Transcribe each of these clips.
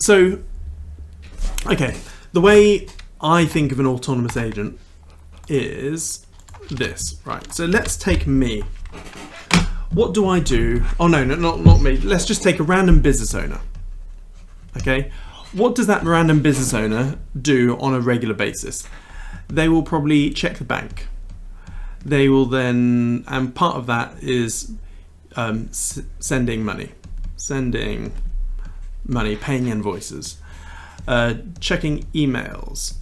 So, okay, the way I think of an autonomous agent is this, right? So let's take me. What do I do? Oh no, not me. Let's just take a random business owner. Okay, what does that random business owner do on a regular basis? They will probably check the bank. They will then, and part of that is sending money, paying invoices, checking emails.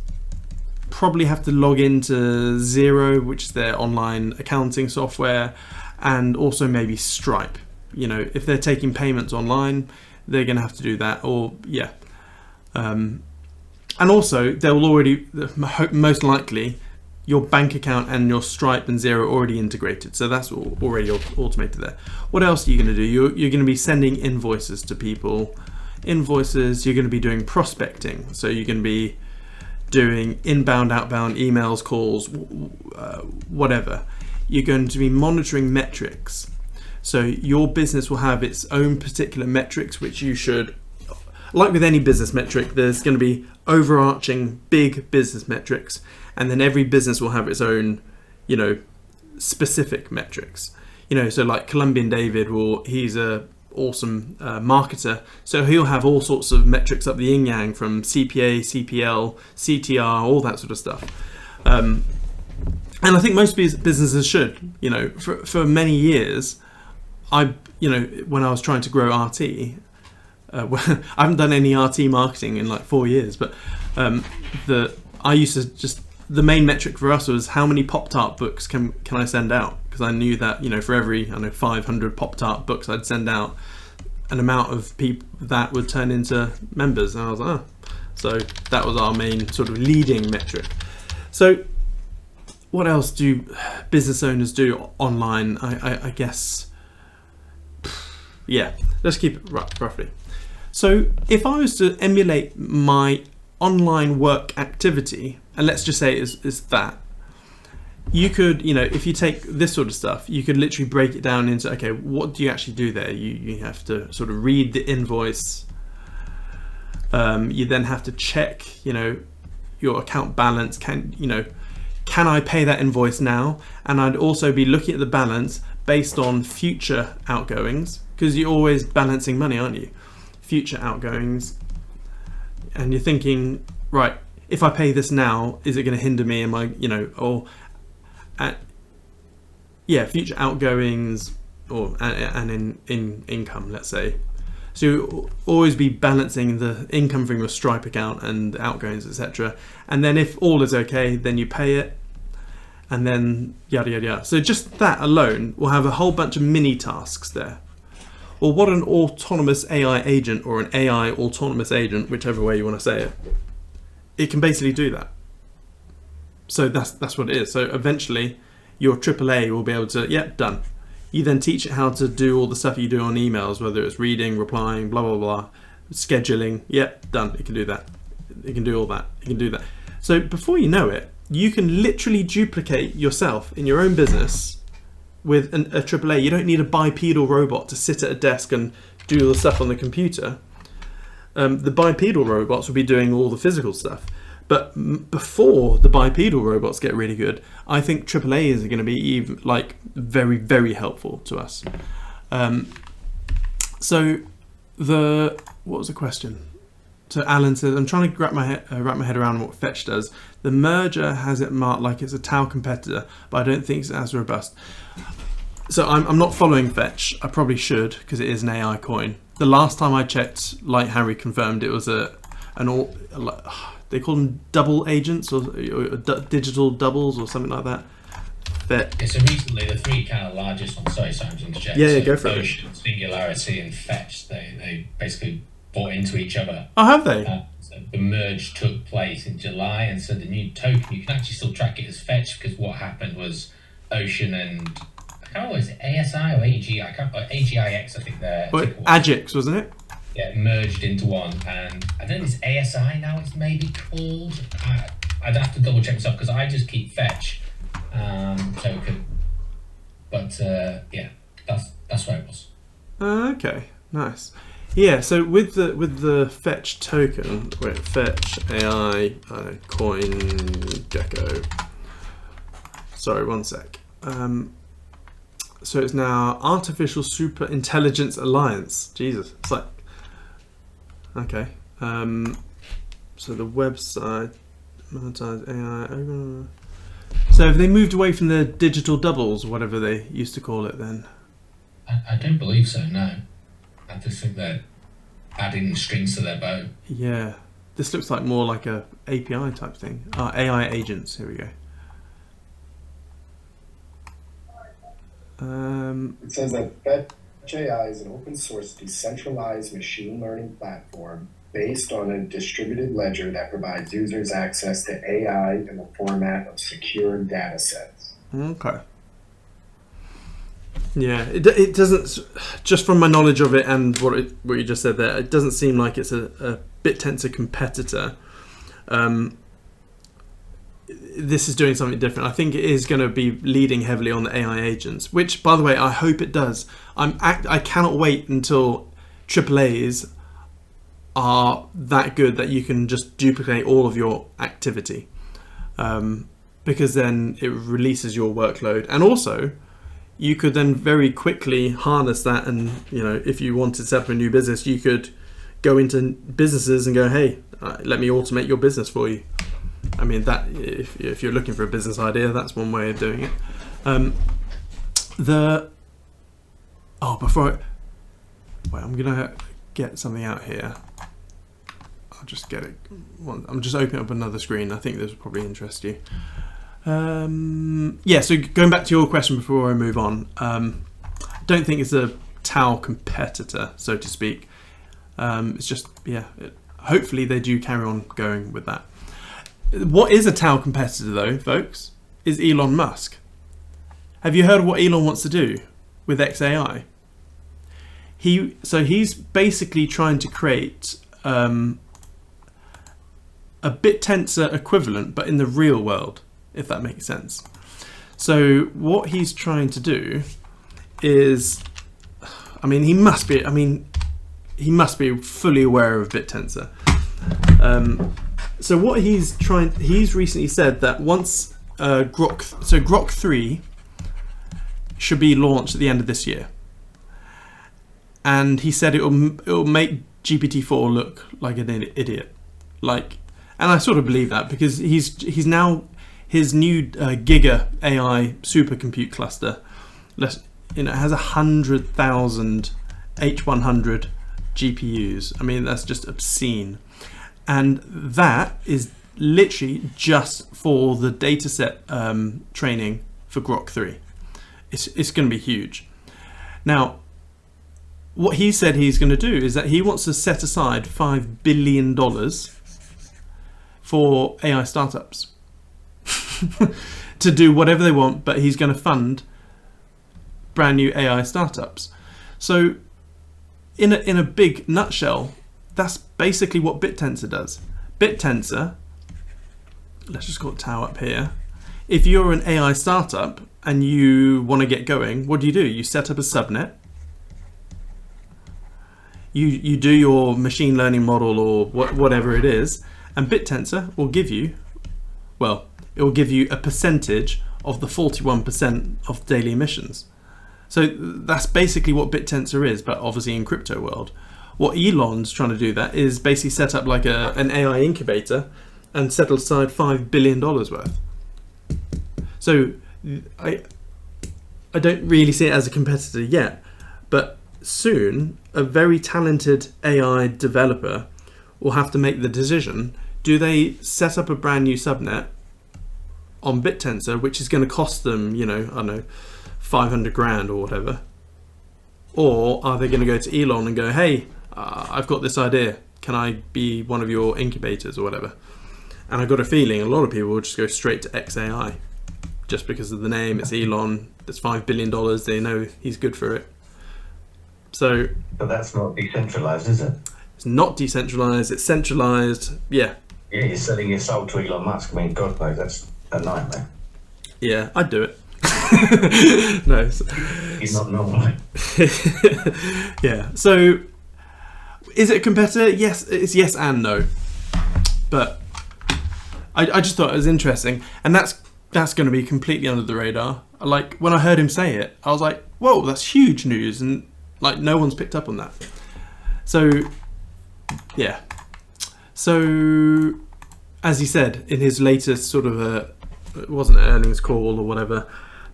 Probably have to log into Xero, which is their online accounting software, and also maybe Stripe. You know, if they're taking payments online, they're going to have to do that. Or and also they'll already, most likely, your bank account and your Stripe and Xero are already integrated, so that's already automated there. What else are you going to do? You're going to be sending invoices to people. Invoices. You're going to be doing prospecting, so you're going to be doing inbound, outbound, emails, calls, whatever. You're going to be monitoring metrics. So your business will have its own particular metrics, which you should, like with any business metric, there's going to be overarching big business metrics, and then every business will have its own, you know, specific metrics. You know, so like Colombian David, he's a awesome marketer, so he'll have all sorts of metrics up the yin yang, from CPA, CPL, CTR, all that sort of stuff. And I think most businesses should. You know, for many years, when I was trying to grow RT, I haven't done any RT marketing in like 4 years, but I used to just, the main metric for us was how many Pop-Tart books can I send out, because I knew that, you know, for every 500 Pop-Tart books I'd send out, an amount of people that would turn into members, and I was like, so that was our main sort of leading metric. So what else do business owners do online? I guess, let's keep it roughly. So if I was to emulate my online work activity, and let's just say it's that, you could, you know, if you take this sort of stuff, you could literally break it down into, okay, what do you actually do there? You have to sort of read the invoice. You then have to check, you know, your account balance. Can I pay that invoice now? And I'd also be looking at the balance based on future outgoings, because you're always balancing money, aren't you? Future outgoings. And you're thinking, right, if I pay this now, is it going to hinder me? Am I, you know, or future outgoings, or and in income, let's say. So you'll always be balancing the income from your Stripe account and outgoings, etc. And then if all is okay, then you pay it, and then yada yada yada. So just that alone will have a whole bunch of mini tasks there. Or what an autonomous AI agent, or an AI autonomous agent, whichever way you want to say it, it can basically do that. So that's what it is. So eventually your AAA will be able to, done. You then teach it how to do all the stuff you do on emails, whether it's reading, replying, blah, blah, blah, scheduling. Done. It can do that. It can do all that. It can do that. So before you know it, you can literally duplicate yourself in your own business with a AAA. You don't need a bipedal robot to sit at a desk and do all the stuff on the computer. The bipedal robots will be doing all the physical stuff. But before the bipedal robots get really good, I think AAAs are going to be even very, very helpful to us. So what was the question? So Alan says, I'm trying to wrap my head around what Fetch does. The merger has it marked like it's a Tau competitor, but I don't think it's as robust. So I'm not following Fetch. I probably should, because it is an AI coin. The last time I checked, like Harry confirmed, it was they call them double agents, or digital doubles, or something like that. So recently the three kind of largest ones, sorry to interject. Go for it. Ocean, Singularity and Fetch, they basically bought into each other. Oh, have they? So the merge took place in July, and so the new token, you can actually still track it as Fetch, because what happened was Ocean and, I can't remember, is it ASI or AGI? AGIX, I think they're... Agix, wasn't it? Yeah, merged into one, and I don't think it's ASI now, it's maybe called. I'd have to double check myself, because I just keep Fetch token. But that's where it was. Okay, nice. Yeah, so with the fetch token, wait, fetch AI coin gecko. Sorry, one sec. So it's now Artificial Super Intelligence Alliance. Jesus, it's like okay. So the website monetize AI. So have they moved away from the digital doubles, whatever they used to call it then? I don't believe so. No, I just think they're adding strings to their bow. Yeah, this looks like more like a API type thing. AI agents. Here we go. It says that Fetch AI is an open source decentralized machine learning platform based on a distributed ledger that provides users access to AI in the format of secure data sets. Okay. Yeah, it doesn't, just from my knowledge of it and what you just said there, it doesn't seem like it's a BitTensor competitor. This is doing something different. I think it is going to be leading heavily on the AI agents, which, by the way, I hope it does. I cannot wait until AAAs are that good that you can just duplicate all of your activity, because then it releases your workload, and also you could then very quickly harness that. And if you wanted to set up a new business, you could go into businesses and go, hey, let me automate your business for you. I mean, that if you're looking for a business idea, that's one way of doing it. I'm gonna get something out here. I'll just get it. I'm just opening up another screen. I think this will probably interest you. Yeah, so going back to your question before I move on, I don't think it's a Tau competitor, so to speak. It's just, hopefully they do carry on going with that. What is a Tau competitor, though, folks, is Elon Musk. Have you heard of what Elon wants to do with XAI? He's basically trying to create a BitTensor equivalent, but in the real world, if that makes sense. So what he's trying to do is, he must be fully aware of BitTensor. So what he's recently said that once Grok 3 should be launched at the end of this year, and he said it'll make GPT-4 look like an idiot, and I sort of believe that, because he's now, his new Giga AI supercompute cluster, has 100,000 H100 GPUs. That's just obscene. And that is literally just for the dataset training for Grok 3. It's going to be huge. Now, what he said he's going to do is that he wants to set aside $5 billion for AI startups to do whatever they want, but he's going to fund brand new AI startups. So in a big nutshell, that's basically what BitTensor does. BitTensor, let's just call it Tau up here. If you're an AI startup and you want to get going, what do? You set up a subnet. You do your machine learning model or whatever it is, and BitTensor will give you, it will give you a percentage of the 41% of daily emissions. So that's basically what BitTensor is, but obviously in crypto world. What Elon's trying to do that is basically set up like an AI incubator and set aside $5 billion worth. So I don't really see it as a competitor yet, but soon a very talented AI developer will have to make the decision: do they set up a brand new subnet on BitTensor, which is going to cost them, I don't know, 500 grand or whatever, or are they going to go to Elon and go, hey, I've got this idea, can I be one of your incubators or whatever? And I've got a feeling a lot of people will just go straight to XAI just because of the name. It's Elon, there's $5 billion, they know he's good for it. So, but that's not decentralized, is it? It's not decentralized, it's centralized. Yeah, you're selling your soul to Elon Musk. God knows, that's a nightmare. Yeah, I'd do it. No, he's not normal. Yeah, so Is it a competitor? Yes, it's yes and no. But I just thought it was interesting, and that's going to be completely under the radar. Like when I heard him say it, I was like, "Whoa, that's huge news!" And like no one's picked up on that. So yeah. So as he said in his latest sort of it wasn't an earnings call or whatever,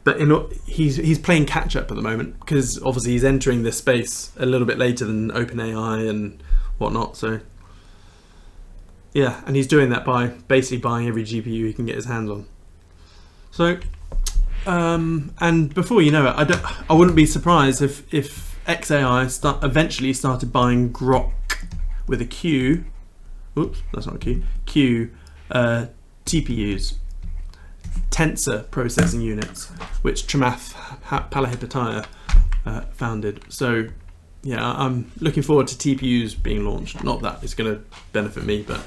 but he's playing catch up at the moment because obviously he's entering this space a little bit later than OpenAI and whatnot. So yeah, and he's doing that by basically buying every GPU he can get his hands on. So and before you know it, I wouldn't be surprised if XAI eventually started buying Grok with a Q. Oops, that's not a Q. Q TPUs, tensor processing units, which Chamath Palihapitiya founded. So yeah, I'm looking forward to TPUs being launched. Not that it's going to benefit me, but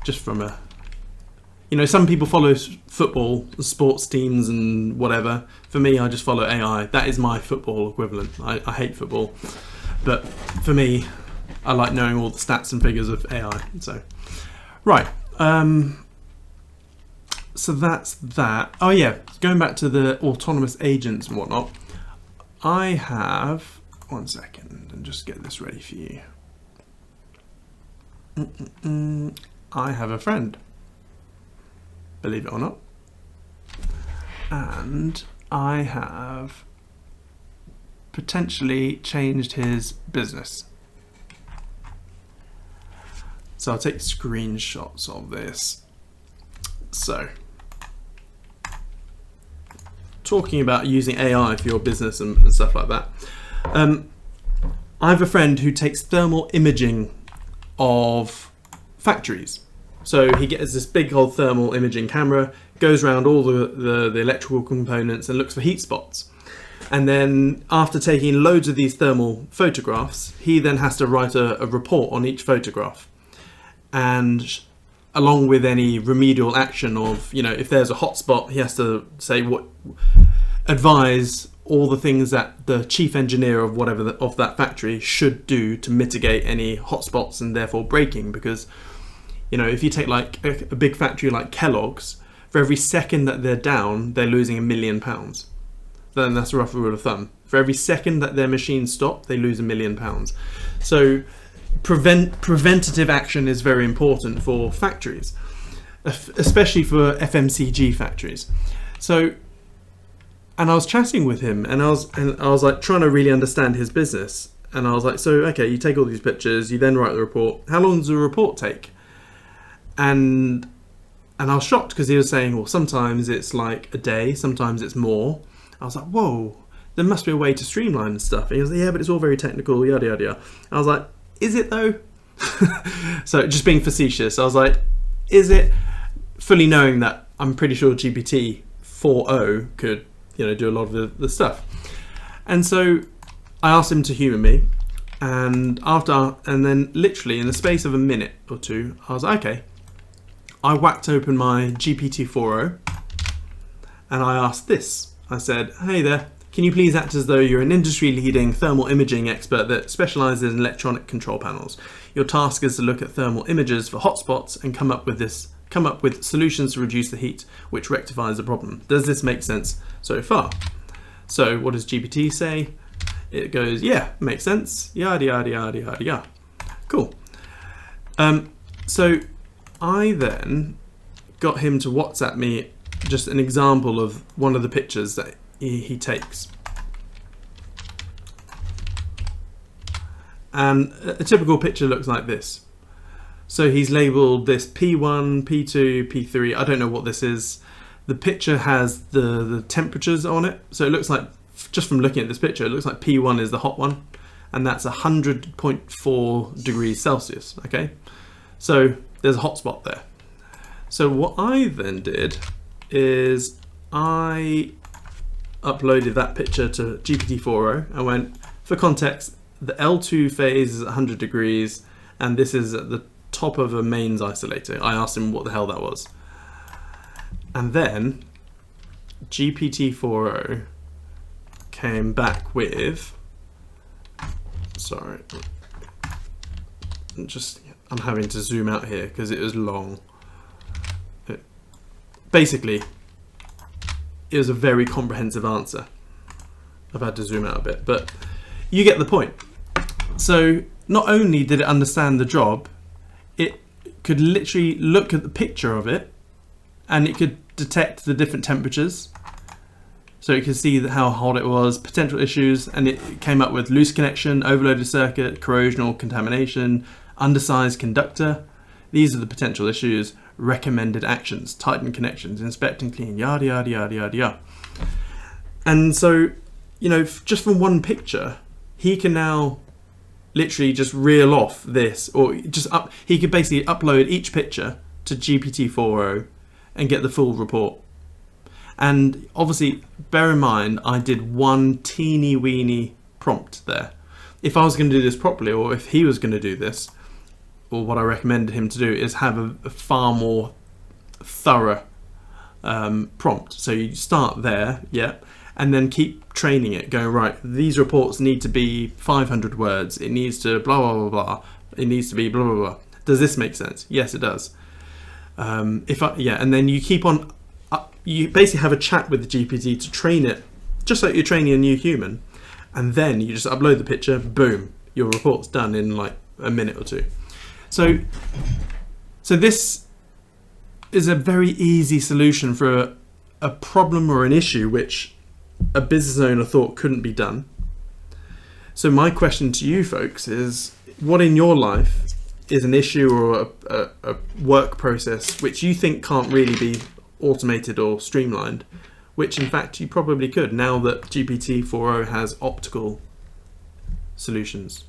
just from a, some people follow football, sports teams and whatever. For me, I just follow AI. That is my football equivalent. I hate football, but for me, I like knowing all the stats and figures of AI. So, right. So that's that. Oh yeah, going back to the autonomous agents and whatnot. I have 1 second and just get this ready for you. I have a friend, believe it or not, and I have potentially changed his business. So I'll take screenshots of this. So, talking about using AI for your business and stuff like that. I have a friend who takes thermal imaging of factories. So he gets this big old thermal imaging camera, goes around all the electrical components and looks for heat spots. And then after taking loads of these thermal photographs, he then has to write a report on each photograph. And along with any remedial action of, if there's a hotspot, he has to say advise all the things that the chief engineer of whatever of that factory should do to mitigate any hotspots and therefore breaking. Because, if you take like a big factory like Kellogg's, for every second that they're down, they're losing £1 million. Then that's a rough rule of thumb. For every second that their machines stop, they lose £1 million. So preventative action is very important for factories, especially for FMCG factories. So, and I was chatting with him, and I was like trying to really understand his business. And I was like, so okay, you take all these pictures, you then write the report. How long does the report take? And I was shocked because he was saying, well, sometimes it's like a day, sometimes it's more. I was like, whoa, there must be a way to streamline stuff. And he was like, yeah, but it's all very technical, yada yada yada. I was like, is it though? So just being facetious, I was like, is it? Fully knowing that I'm pretty sure GPT 4.0 could, do a lot of the stuff. And so I asked him to humour me, and then literally in the space of a minute or two, I was like, okay. I whacked open my GPT 4.0 and I asked this. I said, hey there, can you please act as though you're an industry-leading thermal imaging expert that specialises in electronic control panels. Your task is to look at thermal images for hotspots and come up with solutions to reduce the heat, which rectifies the problem. Does this make sense so far? So what does GPT say? It goes, yeah, makes sense. Yada yada yada yada yada. Cool. So I then got him to WhatsApp me just an example of one of the pictures that he takes. And a typical picture looks like this. So he's labeled this P1, P2, P3. I don't know what this is. The picture has the temperatures on it. So it looks like, just from looking at this picture, it looks like P1 is the hot one. And that's 100.4 degrees Celsius, okay? So there's a hotspot there. So what I then did is I uploaded that picture to GPT 4.0 and went, for context, the L2 phase is 100 degrees and this is at the top of a mains isolator. I asked him what the hell that was. And then GPT 4.0 came back with, sorry, I'm having to zoom out here because it was long. Basically, it was a very comprehensive answer. I've had to zoom out a bit, but you get the point. So not only did it understand the job, it could literally look at the picture of it, and it could detect the different temperatures. So it could see how hot it was, potential issues, and it came up with loose connection, overloaded circuit, corrosion or contamination, undersized conductor. These are the potential issues. Recommended actions, tighten connections, inspect and clean, yada yada yada yada yada. And so, just from one picture, he can now literally just reel off this, or he could basically upload each picture to GPT-4o and get the full report. And obviously, bear in mind, I did one teeny weeny prompt there. If I was going to do this properly, or if he was going to do this, or what I recommended him to do, is have a far more thorough prompt. So you start there, and then keep training it, going, right, these reports need to be 500 words, it needs to blah blah blah blah, it needs to be blah blah blah. Does this make sense? Yes, it does. And then you keep on, you basically have a chat with the GPT to train it, just like you're training a new human, and then you just upload the picture, boom, your report's done in like a minute or two. So this is a very easy solution for a problem or an issue which a business owner thought couldn't be done. So my question to you folks is, what in your life is an issue or a work process which you think can't really be automated or streamlined, which in fact you probably could now that GPT-4o has optical solutions?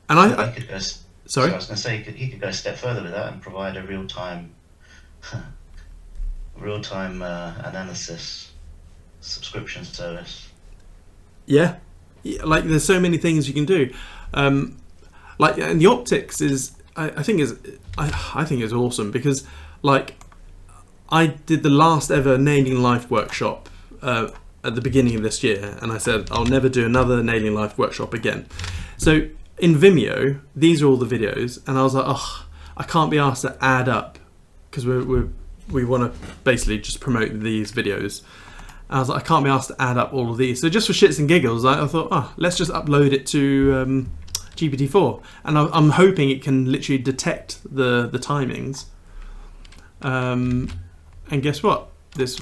And I could go, sorry? I was going to say he could go a step further with that and provide a real-time analysis subscription service. Yeah, like there's so many things you can do. And the optics is, I think is awesome, because like I did the last ever Nailing Life workshop at the beginning of this year, and I said I'll never do another Nailing Life workshop again. So in Vimeo, these are all the videos, and I was like, I can't be asked to add up, because we want to basically just promote these videos. And I was like, I can't be asked to add up all of these. So just for shits and giggles, I thought, let's just upload it to GPT-4, and I'm hoping it can literally detect the timings. And guess what? This,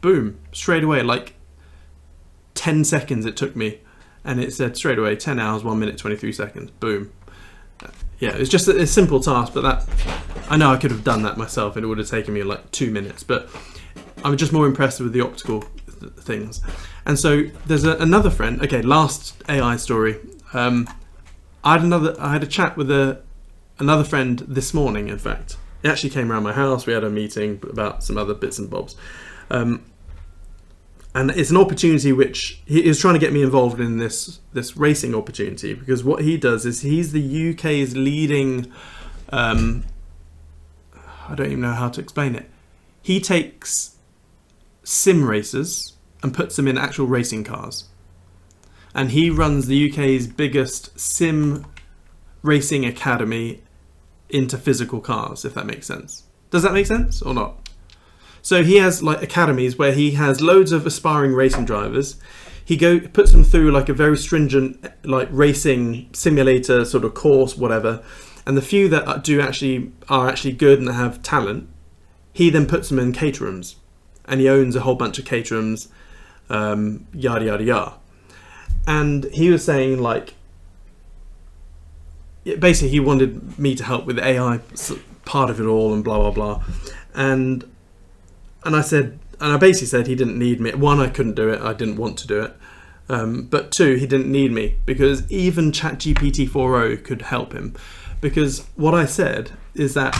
boom, straight away, like 10 seconds it took me. And it said straight away, 10 hours, 1 minute, 23 seconds. Boom. Yeah, it's just a simple task, but that, I know I could have done that myself and it would have taken me like 2 minutes, but I'm just more impressed with the optical things. And so there's another friend, okay, last AI story. I had a chat with another friend this morning, in fact. He actually came around my house, we had a meeting about some other bits and bobs. And it's an opportunity which he is trying to get me involved in, this racing opportunity, because what he does is he's the UK's leading, I don't even know how to explain it. He takes sim racers and puts them in actual racing cars. And he runs the UK's biggest sim racing academy into physical cars, if that makes sense. Does that make sense or not? So he has like academies where he has loads of aspiring racing drivers. He puts them through like a very stringent like racing simulator sort of course, whatever. And the few that are actually good and have talent, he then puts them in caterhams, and he owns a whole bunch of caterhams, yada yada yada. And he was saying like, basically he wanted me to help with the AI part of it all and blah blah blah. And I said, and I basically said he didn't need me. One, I couldn't do it. I didn't want to do it. But two, he didn't need me, because even ChatGPT-4o could help him. Because what I said is that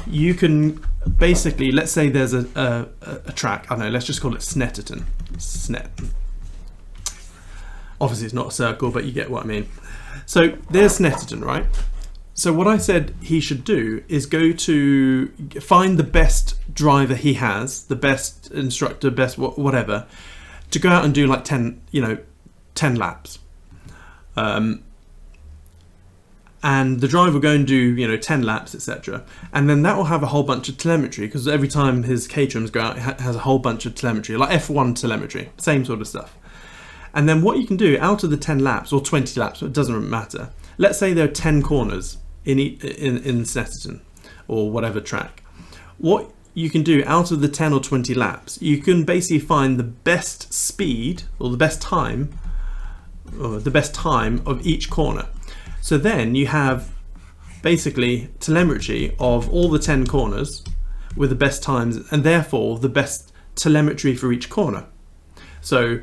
you can basically, let's say there's a track, I don't know, let's just call it Snetterton. Obviously it's not a circle, but you get what I mean. So there's Snetterton, right? So what I said he should do is go to find the best driver he has, the best instructor, best whatever, to go out and do like 10 laps. And the driver will go and do 10 laps, etc. And then that will have a whole bunch of telemetry, because every time his caterhams go out, it has a whole bunch of telemetry, like F1 telemetry, same sort of stuff. And then what you can do out of the 10 laps or 20 laps, it doesn't matter. Let's say there are 10 corners in Snetterton or whatever track. What you can do out of the 10 or 20 laps, you can basically find the best speed or the best time of each corner. So then you have basically telemetry of all the 10 corners with the best times, and therefore the best telemetry for each corner. So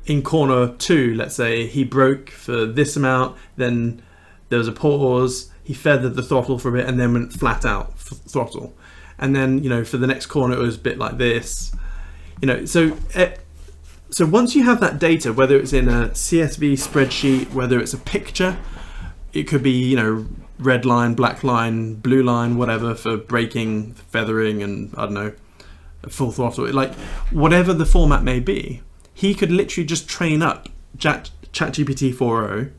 in corner 2, let's say he broke for this amount, then there was a pause, he feathered the throttle for a bit, and then went flat out throttle. And then, for the next corner it was a bit like this. So once you have that data, whether it's in a CSV spreadsheet, whether it's a picture, it could be, red line, black line, blue line, whatever, for braking, feathering, and I don't know, full throttle, like whatever the format may be, he could literally just train up ChatGPT 4.0,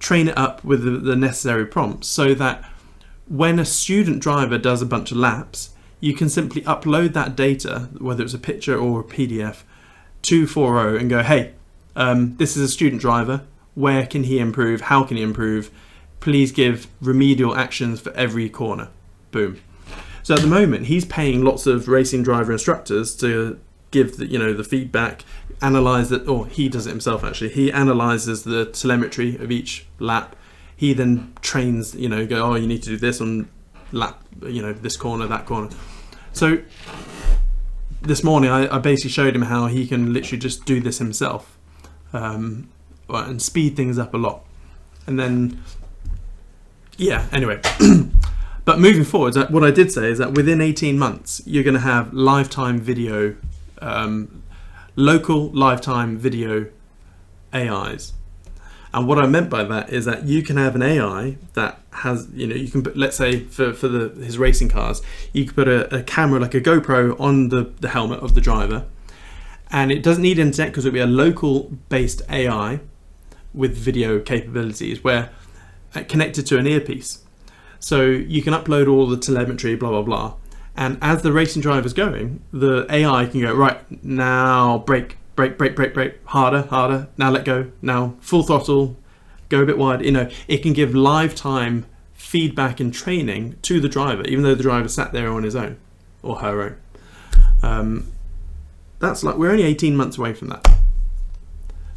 train it up with the necessary prompts, so that when a student driver does a bunch of laps, you can simply upload that data, whether it's a picture or a PDF, to 4.0 and go, hey, this is a student driver. Where can he improve? How can he improve? Please give remedial actions for every corner. Boom. So at the moment, he's paying lots of racing driver instructors to give the feedback, analyze that, or he does it himself actually. He analyzes the telemetry of each lap. He then trains, go, oh, you need to do this on lap, this corner, that corner. So this morning, I basically showed him how he can literally just do this himself. And speed things up a lot. And then, anyway. But moving forward, what I did say is that within 18 months, you're going to have lifetime video, local lifetime video AIs. And what I meant by that is that you can have an AI that has, you can put, let's say for his racing cars, you could put a camera like a GoPro on the helmet of the driver. And it doesn't need internet, because it'll be a local based AI with video capabilities, where connected to an earpiece. So you can upload all the telemetry, blah, blah, blah. And as the racing driver's going, the AI can go, right, now brake, harder, now let go, now full throttle, go a bit wide. It can give live time feedback and training to the driver, even though the driver sat there on his own or her own. That's like, we're only 18 months away from that.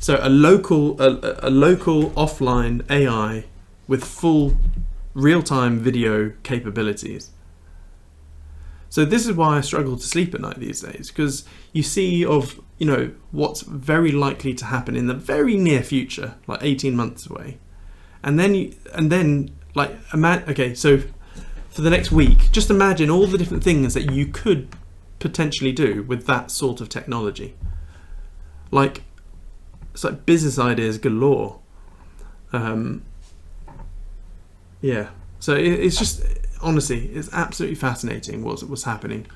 So a local offline AI with full real-time video capabilities. So this is why I struggle to sleep at night these days, because you see of what's very likely to happen in the very near future, like 18 months away, and then okay, so for the next week, just imagine all the different things that you could potentially do with that sort of technology. It's like business ideas galore. So it's just, honestly, it's absolutely fascinating what's happening,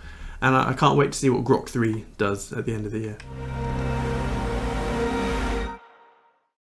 and I can't wait to see what Grok 3 does at the end of the year.